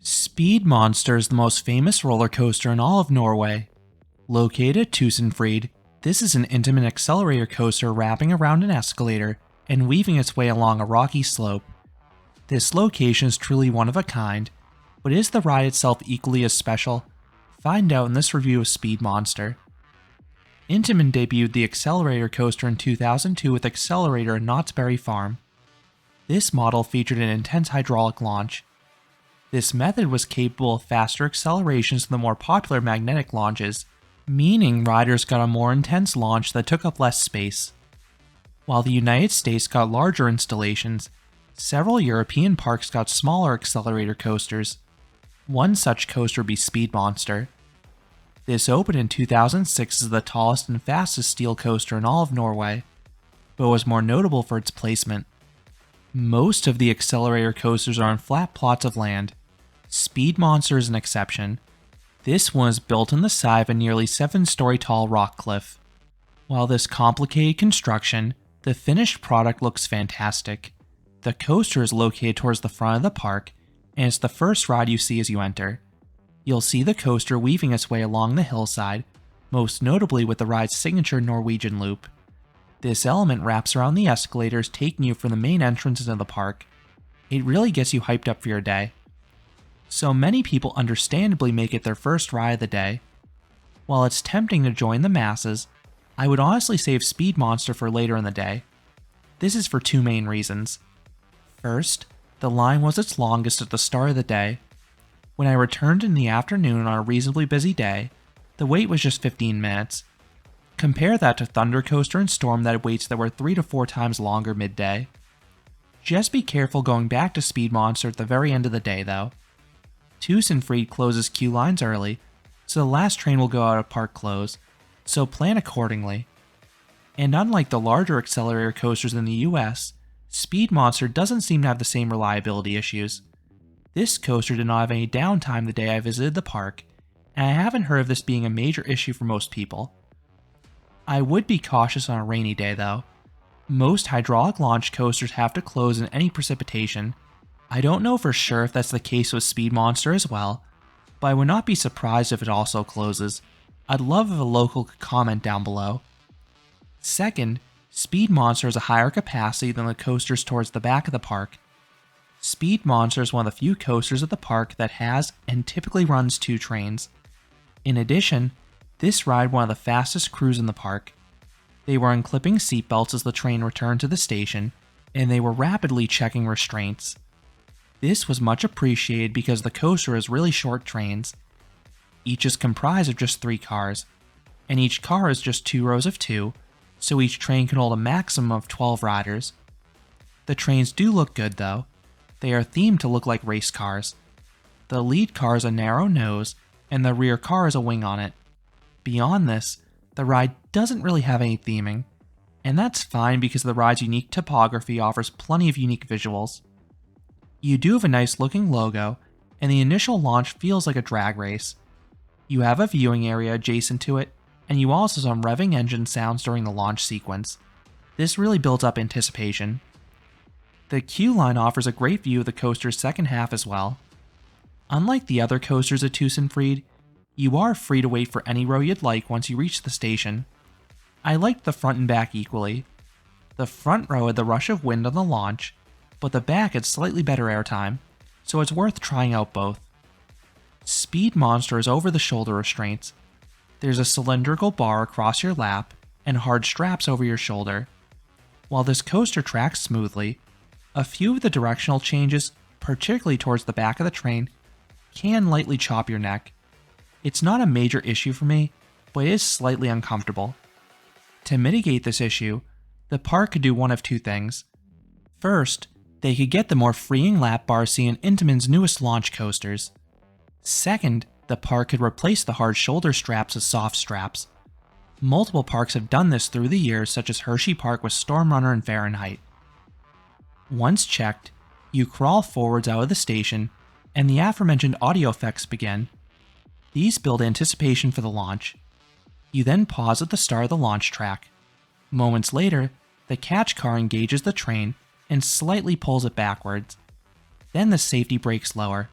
Speed Monster is the most famous roller coaster in all of Norway. Located at Tusenfryd, this is an intimate accelerator coaster wrapping around an escalator and weaving its way along a rocky slope. This location is truly one of a kind, but is the ride itself equally as special? Find out in this review of Speed Monster. Intamin debuted the accelerator coaster in 2002 with Accelerator at Knott's Berry Farm. This model featured an intense hydraulic launch. This method was capable of faster accelerations than the more popular magnetic launches, meaning riders got a more intense launch that took up less space. While the United States got larger installations, several European parks got smaller accelerator coasters. One such coaster would be Speed Monster. This opened in 2006 as the tallest and fastest steel coaster in all of Norway, but was more notable for its placement. Most of the accelerator coasters are on flat plots of land. Speed Monster is an exception. This one is built on the side of a nearly 7-story tall rock cliff. While this complicated construction, the finished product looks fantastic. The coaster is located towards the front of the park, and it's the first ride you see as you enter. You'll see the coaster weaving its way along the hillside, most notably with the ride's signature Norwegian loop. This element wraps around the escalators, taking you from the main entrance into the park. It really gets you hyped up for your day. So many people understandably make it their first ride of the day. While it's tempting to join the masses, I would honestly save Speed Monster for later in the day. This is for two main reasons. First, the line was its longest at the start of the day. When I returned in the afternoon on a reasonably busy day, the wait was just 15 minutes. Compare that to Thunder Coaster and Storm that had waits that were 3 to 4 times longer midday. Just be careful going back to Speed Monster at the very end of the day though. Tusenfryd closes queue lines early, so the last train will go out at park close, so plan accordingly. And unlike the larger accelerator coasters in the US, Speed Monster doesn't seem to have the same reliability issues. This coaster did not have any downtime the day I visited the park, and I haven't heard of this being a major issue for most people. I would be cautious on a rainy day though. Most hydraulic launch coasters have to close in any precipitation. I don't know for sure if that's the case with Speed Monster as well, but I would not be surprised if it also closes. I'd love if a local could comment down below. Second, Speed Monster has a higher capacity than the coasters towards the back of the park. Speed Monster is one of the few coasters at the park that has and typically runs 2 trains. In addition, this ride one of the fastest crews in the park. They were unclipping seatbelts as the train returned to the station, and they were rapidly checking restraints. This was much appreciated because the coaster has really short trains. Each is comprised of just 3 cars, and each car is just 2 rows of 2, so each train can hold a maximum of 12 riders. The trains do look good though. They are themed to look like race cars. The lead car has a narrow nose, and the rear car has a wing on it. Beyond this, the ride doesn't really have any theming, and that's fine because the ride's unique topography offers plenty of unique visuals. You do have a nice looking logo, and the initial launch feels like a drag race. You have a viewing area adjacent to it, and you also have some revving engine sounds during the launch sequence. This really builds up anticipation. The queue line offers a great view of the coaster's second half as well. Unlike the other coasters at Tusenfryd, you are free to wait for any row you'd like once you reach the station. I liked the front and back equally. The front row had the rush of wind on the launch, but the back had slightly better airtime, so it's worth trying out both. Speed Monster has over-the-shoulder restraints. There's a cylindrical bar across your lap and hard straps over your shoulder. While this coaster tracks smoothly, a few of the directional changes, particularly towards the back of the train, can lightly chop your neck. It's not a major issue for me, but it is slightly uncomfortable. To mitigate this issue, the park could do one of 2 things. First, they could get the more freeing lap bars seen in Intamin's newest launch coasters. Second, the park could replace the hard shoulder straps with soft straps. Multiple parks have done this through the years, such as Hershey Park with Storm Runner and Fahrenheit. Once checked, you crawl forwards out of the station, and the aforementioned audio effects begin. These build anticipation for the launch. You then pause at the start of the launch track. Moments later, the catch car engages the train and slightly pulls it backwards. Then the safety brakes lower.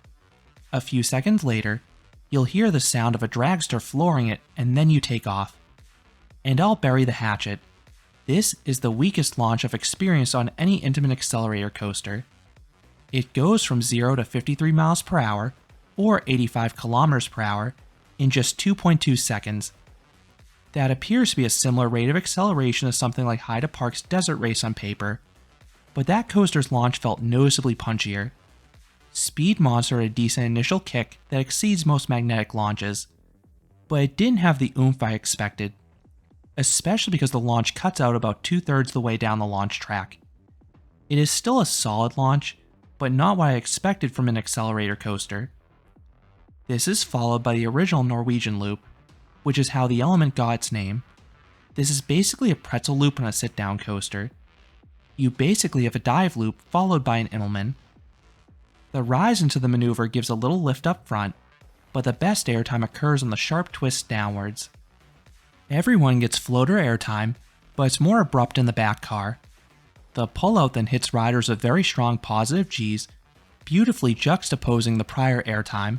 A few seconds later, you'll hear the sound of a dragster flooring it, and then you take off. And I'll bury the hatchet. This is the weakest launch I've experienced on any Intamin accelerator coaster. It goes from 0 to 53 miles per hour, or 85 kilometers per hour, in just 2.2 seconds. That appears to be a similar rate of acceleration as something like Haida Park's Desert Race on paper, but that coaster's launch felt noticeably punchier. Speed Monster had a decent initial kick that exceeds most magnetic launches, but it didn't have the oomph I expected, especially because the launch cuts out about 2/3 the way down the launch track. It is still a solid launch, but not what I expected from an accelerator coaster. This is followed by the original Norwegian loop, which is how the element got its name. This is basically a pretzel loop on a sit-down coaster. You basically have a dive loop followed by an Immelmann. The rise into the maneuver gives a little lift up front, but the best airtime occurs on the sharp twist downwards. Everyone gets floater airtime, but it's more abrupt in the back car. The pullout then hits riders with very strong positive Gs, beautifully juxtaposing the prior airtime.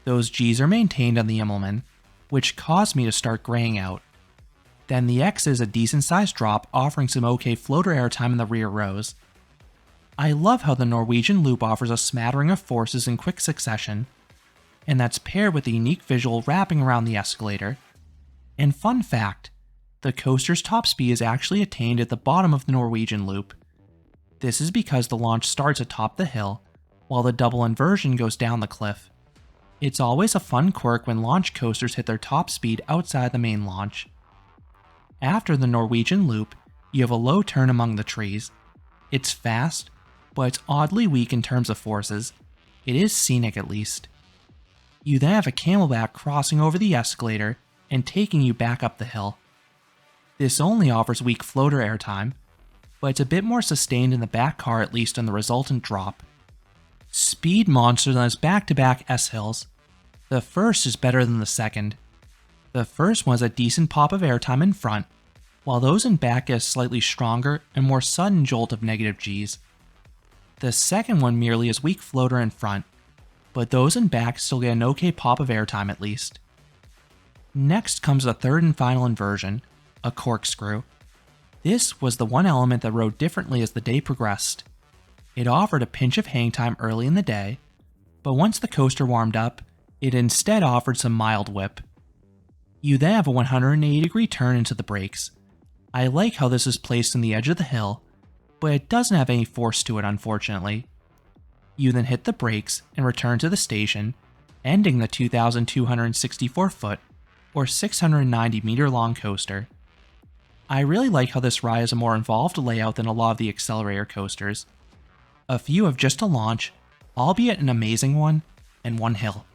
Those Gs are maintained on the Immelmann, which caused me to start graying out. Then the X is a decent sized drop, offering some okay floater airtime in the rear rows. I love how the Norwegian loop offers a smattering of forces in quick succession, and that's paired with the unique visual wrapping around the escalator. And fun fact, the coaster's top speed is actually attained at the bottom of the Norwegian loop. This is because the launch starts atop the hill, while the double inversion goes down the cliff. It's always a fun quirk when launch coasters hit their top speed outside the main launch. After the Norwegian loop, you have a low turn among the trees. It's fast, but it's oddly weak in terms of forces. It is scenic at least. You then have a camelback crossing over the escalator and taking you back up the hill. This only offers weak floater airtime, but it's a bit more sustained in the back car, at least on the resultant drop. Speed Monster then has back-to-back S-hills. The first is better than the second. The first one has a decent pop of airtime in front, while those in back get a slightly stronger and more sudden jolt of negative Gs. The second one merely has weak floater in front, but those in back still get an okay pop of airtime at least. Next comes the third and final inversion, a corkscrew. This was the one element that rode differently as the day progressed. It offered a pinch of hang time early in the day, but once the coaster warmed up, it instead offered some mild whip. You then have a 180-degree turn into the brakes. I like how this is placed on the edge of the hill, but it doesn't have any force to it unfortunately. You then hit the brakes and return to the station, ending the 2,264 foot, or 690 meter long coaster. I really like how this ride has a more involved layout than a lot of the accelerator coasters. A few have just a launch, albeit an amazing one, and one hill.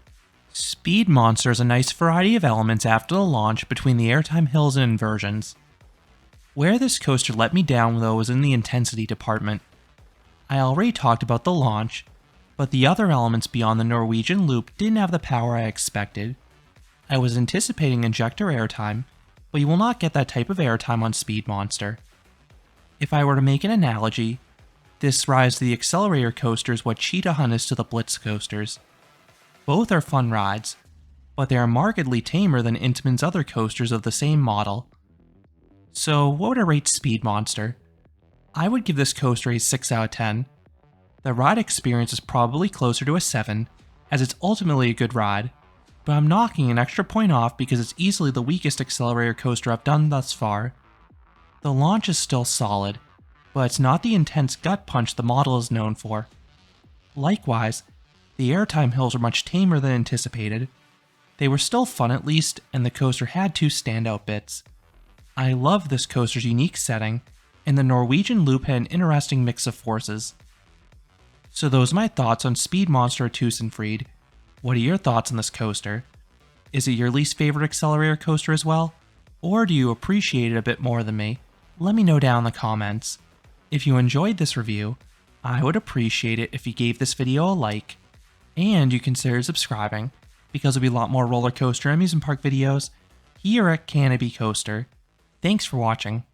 Speed Monster is a nice variety of elements after the launch between the airtime hills and inversions. Where this coaster let me down though was in the intensity department. I already talked about the launch, but the other elements beyond the Norwegian loop didn't have the power I expected. I was anticipating injector airtime, but you will not get that type of airtime on Speed Monster. If I were to make an analogy, this rides to the accelerator coasters what Cheetah Hunt is to the Blitz coasters. Both are fun rides, but they are markedly tamer than Intamin's other coasters of the same model. So what would I rate Speed Monster? I would give this coaster a 6 out of 10. The ride experience is probably closer to a 7, as it's ultimately a good ride, but I'm knocking an extra point off because it's easily the weakest accelerator coaster I've done thus far. The launch is still solid, but it's not the intense gut punch the model is known for. Likewise, the airtime hills were much tamer than anticipated. They were still fun at least, and the coaster had two standout bits. I love this coaster's unique setting, and the Norwegian loop had an interesting mix of forces. So those are my thoughts on Speed Monster Tusenfryd. What are your thoughts on this coaster? Is it your least favorite accelerator coaster as well? Or do you appreciate it a bit more than me? Let me know down in the comments. If you enjoyed this review, I would appreciate it if you gave this video a like, and you consider subscribing, because there'll be a lot more roller coaster and amusement park videos here at Canopy Coaster. Thanks for watching.